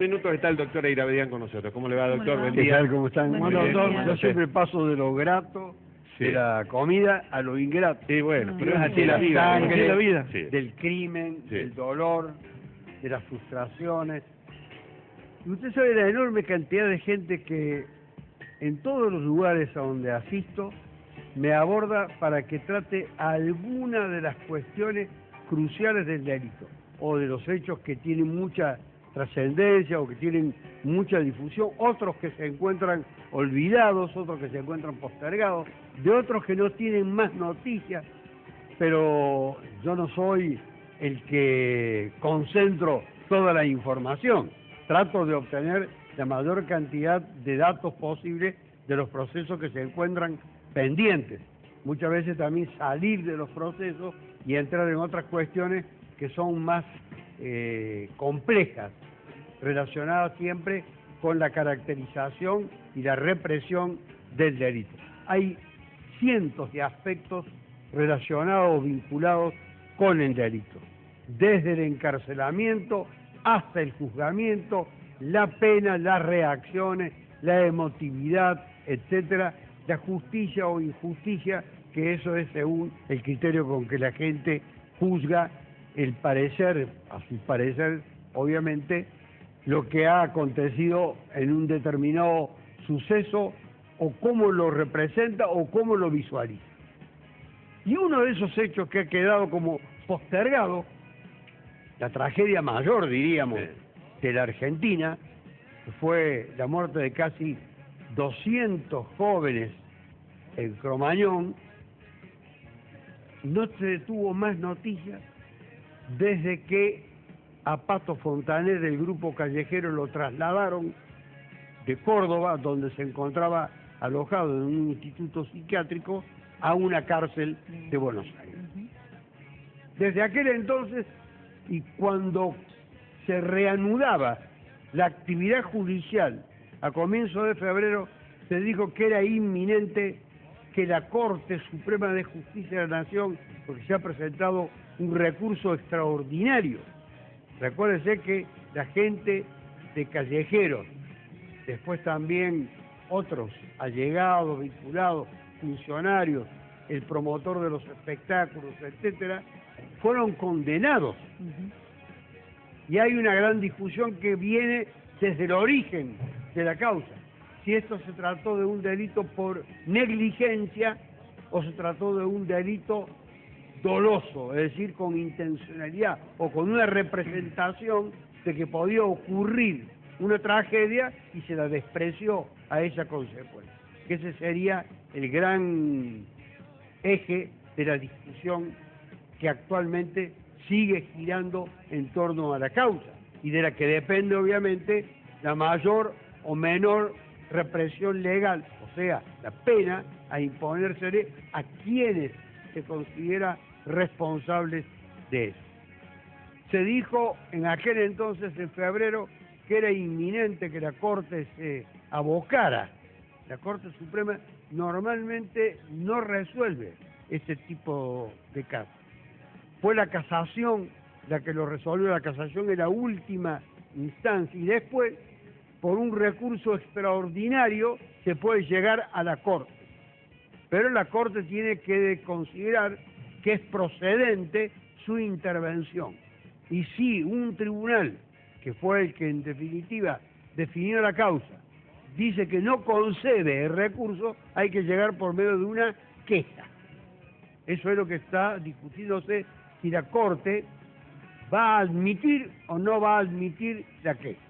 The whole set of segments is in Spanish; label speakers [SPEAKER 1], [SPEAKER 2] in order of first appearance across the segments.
[SPEAKER 1] Minutos está el doctor Eirabedian con nosotros. ¿Cómo le va, doctor? Buen
[SPEAKER 2] ¿Qué
[SPEAKER 1] día.
[SPEAKER 2] tal? ¿Cómo están?
[SPEAKER 1] Bueno,
[SPEAKER 2] Doctor, yo siempre paso de lo grato
[SPEAKER 1] Sí.
[SPEAKER 2] de la comida a lo ingrato.
[SPEAKER 1] Sí, bueno, pero es así
[SPEAKER 2] De
[SPEAKER 1] la vida.
[SPEAKER 2] sangre,
[SPEAKER 1] así es la vida. Sí.
[SPEAKER 2] del crimen,
[SPEAKER 1] Sí.
[SPEAKER 2] del dolor, de las frustraciones. Y usted sabe la enorme cantidad de gente que en todos los lugares a donde asisto me aborda para que trate alguna de las cuestiones cruciales del delito o de los hechos que tienen mucha trascendencia o que tienen mucha difusión, otros que se encuentran olvidados, otros que se encuentran postergados, de otros que no tienen más noticias, pero yo no soy el que concentro toda la información, trato de obtener la mayor cantidad de datos posible de los procesos que se encuentran pendientes, muchas veces también salir de los procesos y entrar en otras cuestiones que son más complejas, relacionadas siempre con la caracterización y la represión del delito. Hay cientos de aspectos relacionados o vinculados con el delito, desde el encarcelamiento hasta el juzgamiento, la pena, las reacciones, la emotividad, etcétera, la justicia o injusticia, que eso es según el criterio con que la gente juzga el parecer, a su parecer, obviamente, lo que ha acontecido en un determinado suceso o cómo lo representa o cómo lo visualiza. Y uno de esos hechos que ha quedado como postergado, la tragedia mayor, diríamos, de la Argentina, que fue la muerte de casi 200 jóvenes en Cromañón, no se tuvo más noticias desde que a Pato Fontané del grupo Callejero lo trasladaron de Córdoba, donde se encontraba alojado en un instituto psiquiátrico, a una cárcel de Buenos Aires. Desde aquel entonces, y cuando se reanudaba la actividad judicial a comienzos de febrero, se dijo que era inminente que la Corte Suprema de Justicia de la Nación, porque se ha presentado un recurso extraordinario. Recuérdese que la gente de Callejeros, después también otros allegados, vinculados, funcionarios, el promotor de los espectáculos, etcétera, fueron condenados. Y hay una gran discusión que viene desde el origen de la causa. Si esto se trató de un delito por negligencia o se trató de un delito doloso, es decir, con intencionalidad o con una representación de que podía ocurrir una tragedia y se la despreció a esa consecuencia. Que ese sería el gran eje de la discusión que actualmente sigue girando en torno a la causa y de la que depende obviamente la mayor o menor represión legal, o sea, la pena a imponérsele a quienes se considera responsables de eso. Se dijo en aquel entonces, en febrero, que era inminente que la Corte se abocara. La Corte Suprema normalmente no resuelve ese tipo de casos. Fue la casación la que lo resolvió, la casación en la última instancia, y después, por un recurso extraordinario, se puede llegar a la Corte. Pero la Corte tiene que considerar que es procedente su intervención. Y si un tribunal, que fue el que en definitiva definió la causa, dice que no concede el recurso, hay que llegar por medio de una queja. Eso es lo que está discutiéndose, si la Corte va a admitir o no va a admitir la queja.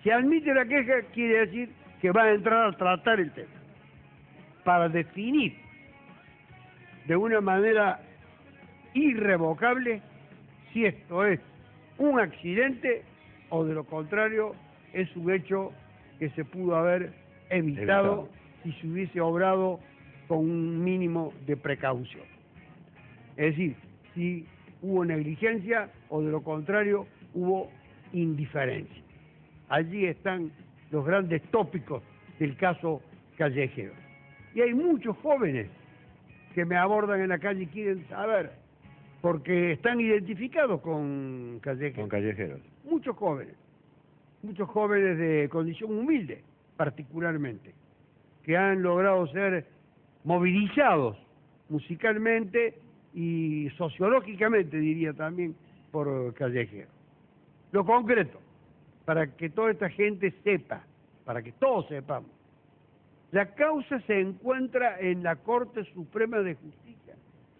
[SPEAKER 2] Si admite la queja, quiere decir que va a entrar a tratar el tema, para definir de una manera irrevocable si esto es un accidente o de lo contrario es un hecho que se pudo haber evitado si se hubiese obrado con un mínimo de precaución. Es decir, si hubo negligencia o de lo contrario hubo indiferencia. Allí están los grandes tópicos del caso Callejero. Y hay muchos jóvenes que me abordan en la calle y quieren saber, porque están identificados con Callejeros.
[SPEAKER 1] Con Callejeros.
[SPEAKER 2] Muchos jóvenes. muchos jóvenes de condición humilde, particularmente, que han logrado ser movilizados musicalmente y sociológicamente, diría también, por Callejero. Lo concreto, para que toda esta gente sepa, para que todos sepamos, la causa se encuentra en la Corte Suprema de Justicia,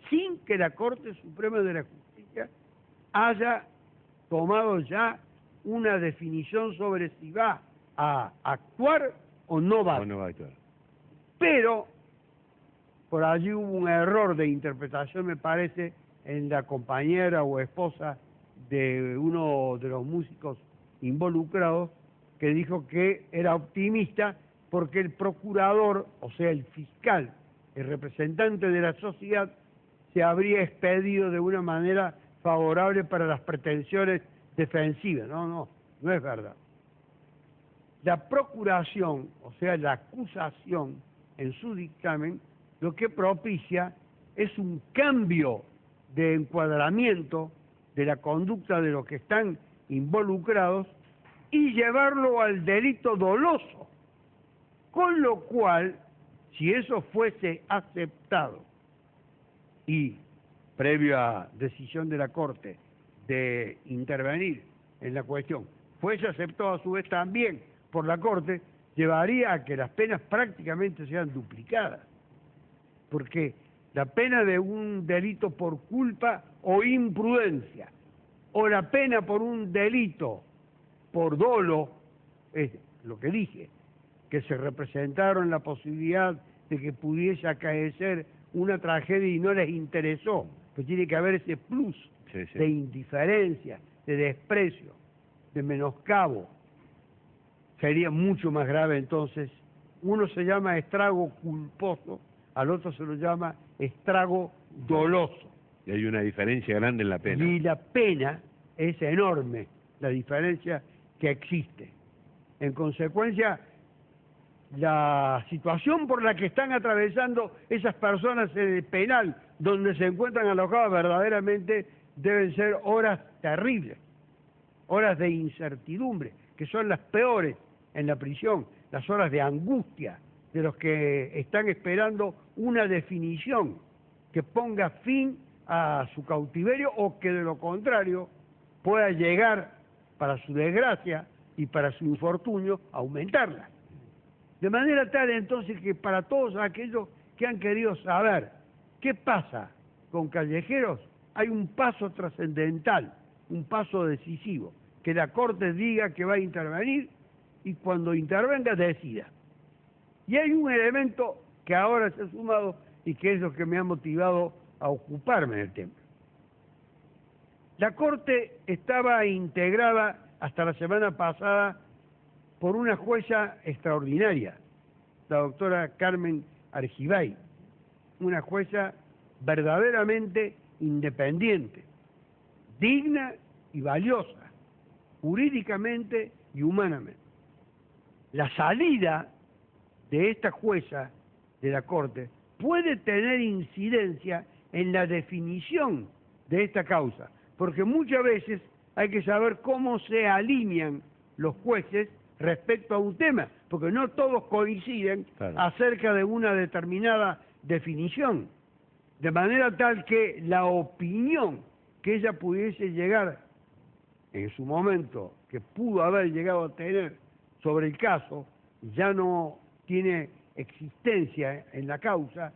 [SPEAKER 2] sin que la Corte Suprema de la Justicia haya tomado ya una definición sobre si va a actuar o no va a
[SPEAKER 1] O no va a actuar.
[SPEAKER 2] Pero por allí hubo un error de interpretación, me parece, en la compañera o esposa de uno de los músicos involucrados, que dijo que era optimista porque el procurador, o sea, el fiscal, el representante de la sociedad, se habría expedido de una manera favorable para las pretensiones defensivas. No es verdad. La procuración, o sea, la acusación en su dictamen, lo que propicia es un cambio de encuadramiento de la conducta de los que están involucrados y llevarlo al delito doloso. Con lo cual, si eso fuese aceptado y previo a decisión de la Corte de intervenir en la cuestión, fuese aceptado a su vez también por la Corte, llevaría a que las penas prácticamente sean duplicadas. Porque la pena de un delito por culpa o imprudencia, o la pena por un delito por dolo, es lo que dije, que se representaron la posibilidad de que pudiese acaecer una tragedia y no les interesó, pues tiene que haber ese plus de indiferencia, de desprecio, de menoscabo. Sería mucho más grave entonces. Uno se llama estrago culposo, al otro se lo llama estrago doloso.
[SPEAKER 1] Y hay una diferencia grande en la pena.
[SPEAKER 2] Y la pena es enorme, la diferencia que existe. En consecuencia, la situación por la que están atravesando esas personas en el penal, donde se encuentran alojadas, verdaderamente deben ser horas terribles, horas de incertidumbre, que son las peores en la prisión, las horas de angustia de los que están esperando una definición que ponga fin a su cautiverio o que de lo contrario pueda llegar, para su desgracia y para su infortunio, a aumentarla. De manera tal entonces que para todos aquellos que han querido saber qué pasa con Callejeros, hay un paso trascendental, un paso decisivo, que la Corte diga que va a intervenir y cuando intervenga decida. Y hay un elemento que ahora se ha sumado y que es lo que me ha motivado a ocuparme del tema. La Corte estaba integrada hasta la semana pasada por una jueza extraordinaria, la doctora Carmen Argibay, una jueza verdaderamente independiente, digna y valiosa, jurídicamente y humanamente. La salida de esta jueza de la Corte puede tener incidencia en la definición de esta causa, porque muchas veces hay que saber cómo se alinean los jueces respecto a un tema, porque no todos coinciden acerca de una determinada definición, de manera tal que la opinión que ella pudiese llegar en su momento, que pudo haber llegado a tener sobre el caso, ya no tiene existencia en la causa,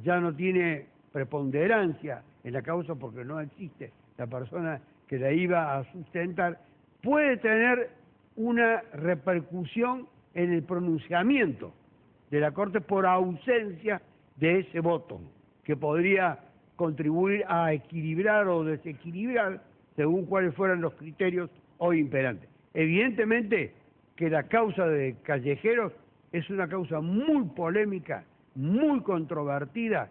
[SPEAKER 2] ya no tiene preponderancia en la causa porque no existe la persona que la iba a sustentar, puede tener una repercusión en el pronunciamiento de la Corte por ausencia de ese voto, que podría contribuir a equilibrar o desequilibrar según cuáles fueran los criterios hoy imperantes. Evidentemente que la causa de Callejeros es una causa muy polémica, muy controvertida,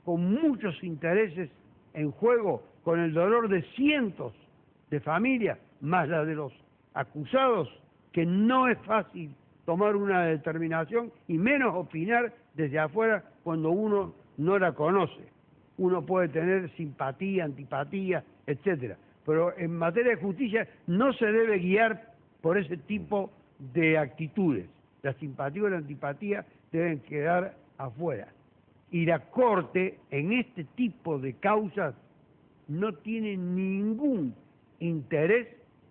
[SPEAKER 2] con muchos intereses en juego, con el dolor de cientos de familias, más la de los acusados, que no es fácil tomar una determinación y menos opinar desde afuera cuando uno no la conoce. Uno puede tener simpatía, antipatía, etcétera, pero en materia de justicia no se debe guiar por ese tipo de actitudes. La simpatía o la antipatía deben quedar afuera. Y la Corte, en este tipo de causas, no tiene ningún interés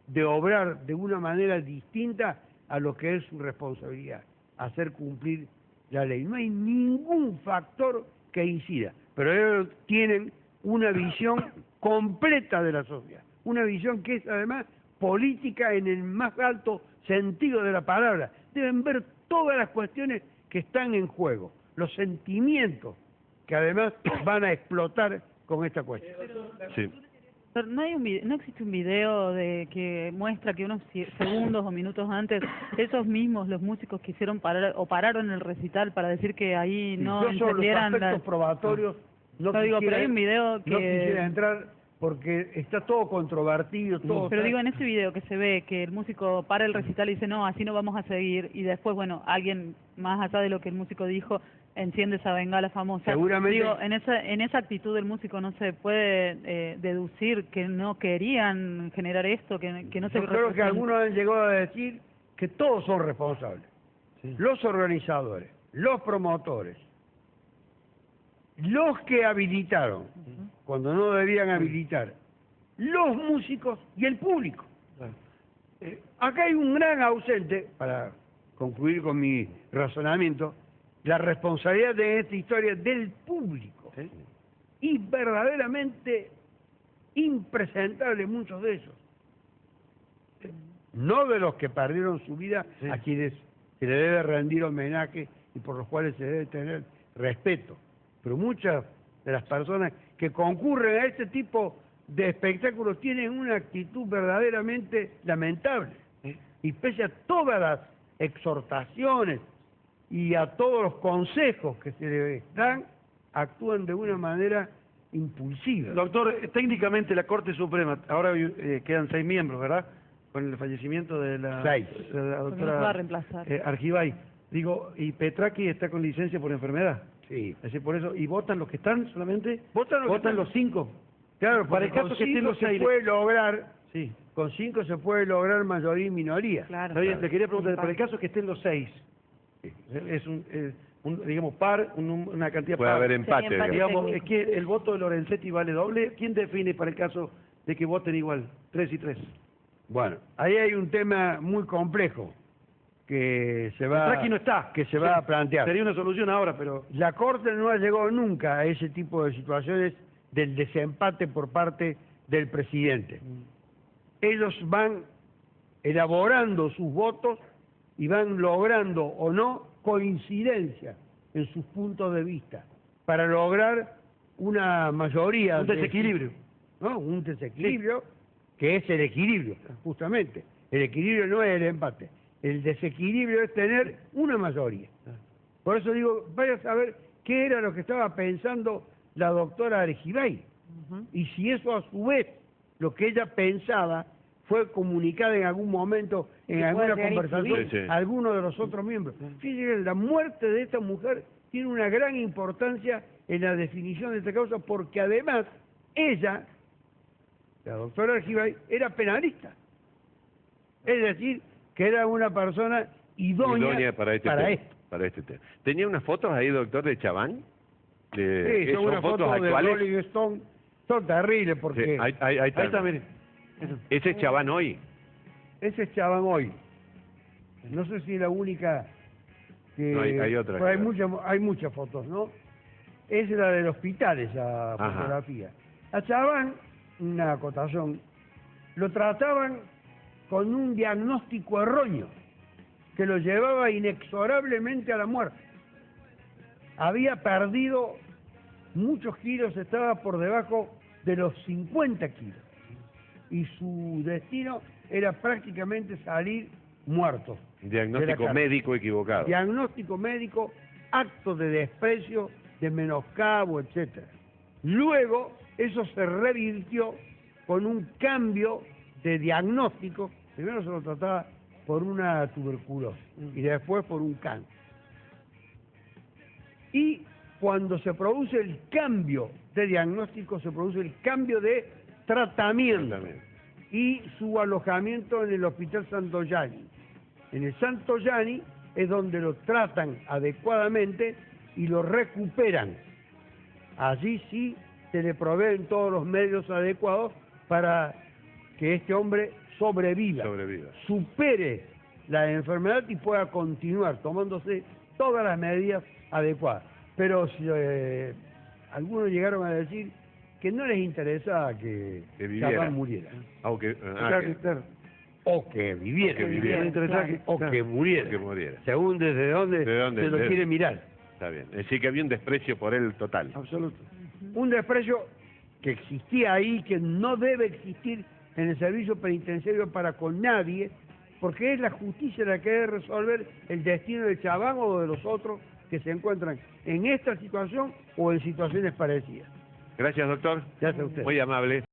[SPEAKER 2] de obrar de una manera distinta a lo que es su responsabilidad, hacer cumplir la ley. No hay ningún factor que incida, pero ellos tienen una visión completa de la sociedad, una visión que es además política en el más alto sentido de la palabra. Deben ver todas las cuestiones que están en juego, los sentimientos que además van a explotar con esta cuestión.
[SPEAKER 1] Sí.
[SPEAKER 3] Pero no existe un video de que muestra que unos segundos o minutos antes esos mismos, los músicos quisieron parar o pararon el recital para decir que ahí no
[SPEAKER 2] Yo sobre los
[SPEAKER 3] entendieran
[SPEAKER 2] aspectos probatorios no
[SPEAKER 3] digo, pero hay un video que...
[SPEAKER 2] no quisiera entrar porque está todo controvertido, todo.
[SPEAKER 3] Pero digo, en ese video que se ve que el músico para el recital y dice, no, así no vamos a seguir, y después, bueno, alguien más allá de lo que el músico dijo, enciende esa bengala famosa.
[SPEAKER 2] Seguramente.
[SPEAKER 3] Digo, en esa actitud del músico no se puede deducir que no querían generar esto, que no se...
[SPEAKER 2] Yo creo que algunos han llegado a decir que todos son responsables. Sí. Los organizadores, los promotores, los que habilitaron, cuando no debían habilitar, los músicos y el público. Acá hay un gran ausente, para concluir con mi razonamiento, la responsabilidad de esta historia del público. ¿Sí? Y verdaderamente impresentables muchos de esos. No de los que perdieron su vida, sí, a quienes se le debe rendir homenaje y por los cuales se debe tener respeto. Pero muchas de las personas que concurren a este tipo de espectáculos tienen una actitud verdaderamente lamentable. Y pese a todas las exhortaciones y a todos los consejos que se les dan, actúan de una manera impulsiva.
[SPEAKER 4] Doctor, técnicamente la Corte Suprema, ahora quedan 6 miembros, ¿verdad? Con el fallecimiento de la doctora Argibay. Digo, y Petraki está con licencia por enfermedad.
[SPEAKER 2] Sí.
[SPEAKER 4] Es decir, por eso, ¿y votan los que están solamente?
[SPEAKER 2] Votan
[SPEAKER 4] los 5.
[SPEAKER 2] Claro,
[SPEAKER 4] para el caso que estén los 6
[SPEAKER 2] puede lograr,
[SPEAKER 4] sí,
[SPEAKER 2] con 5 se puede lograr mayoría y minoría.
[SPEAKER 3] Claro.
[SPEAKER 4] Bien, le quería preguntar, para el caso que estén los 6, es un digamos, par, una cantidad
[SPEAKER 1] puede
[SPEAKER 4] par.
[SPEAKER 1] Haber empate.
[SPEAKER 3] Sí, empate.
[SPEAKER 4] Digamos, es que el voto de Lorenzetti vale doble. ¿Quién define para el caso de que voten igual, 3 y 3?
[SPEAKER 2] Bueno, ahí hay un tema muy complejo que se va,
[SPEAKER 4] Petraki no está,
[SPEAKER 2] que se va a plantear.
[SPEAKER 4] Sería una solución ahora, pero...
[SPEAKER 2] La Corte no ha llegado nunca a ese tipo de situaciones del desempate por parte del presidente. Ellos van elaborando sus votos y van logrando o no coincidencia en sus puntos de vista para lograr una mayoría.
[SPEAKER 4] Un desequilibrio.
[SPEAKER 2] ¿No? Un desequilibrio, sí, que es el equilibrio, justamente. El equilibrio no es el empate. El desequilibrio es tener una mayoría. Por eso digo, vaya a saber qué era lo que estaba pensando la doctora Argibay. Y si eso a su vez, lo que ella pensaba, fue comunicada en algún momento, en alguna conversación, a alguno de los otros miembros. Fíjense, la muerte de esta mujer tiene una gran importancia en la definición de esta causa, porque además ella, la doctora Argibay, era penalista. Es decir, que era una persona idónea para esto.
[SPEAKER 1] Para este tema. ¿Tenía unas fotos ahí, doctor, de Chaván?
[SPEAKER 2] Sí, son unas fotos actuales de Rolling Stone. Son terribles porque...
[SPEAKER 1] Sí, ahí está,
[SPEAKER 4] mire.
[SPEAKER 1] Ese es Chaván hoy.
[SPEAKER 2] Ese es Chaván hoy. No sé si es la única que...
[SPEAKER 1] No, hay otra.
[SPEAKER 2] Pues hay muchas fotos, ¿no? Es la del hospital, esa fotografía. A Chaván, una acotación, lo trataban con un diagnóstico erróneo que lo llevaba inexorablemente a la muerte. Había perdido muchos kilos, estaba por debajo de los 50 kilos. Y su destino era prácticamente salir muerto.
[SPEAKER 1] Diagnóstico médico equivocado.
[SPEAKER 2] Diagnóstico médico, acto de desprecio, de menoscabo, etcétera. Luego, eso se revirtió con un cambio de diagnóstico. Primero se lo trataba por una tuberculosis y después por un cáncer. Y cuando se produce el cambio de diagnóstico, se produce el cambio de tratamiento. y su alojamiento en el Hospital Santoyani. En el Santoyani es donde lo tratan adecuadamente y lo recuperan. Allí sí se le proveen todos los medios adecuados para que este hombre sobreviva, supere la enfermedad y pueda continuar tomándose todas las medidas adecuadas. Pero si, algunos llegaron a decir que no les interesaba que Chabán muriera.
[SPEAKER 1] O que viviera.
[SPEAKER 2] O que muriera. Según desde dónde se lo quiere mirar.
[SPEAKER 1] Está bien. Es decir, que había un desprecio por él total.
[SPEAKER 2] Absoluto. Un desprecio que existía ahí, que no debe existir en el servicio penitenciario para con nadie, porque es la justicia la que debe resolver el destino de Chabán o de los otros que se encuentran en esta situación o en situaciones parecidas.
[SPEAKER 1] Gracias, doctor.
[SPEAKER 2] Gracias a usted.
[SPEAKER 1] Muy amable.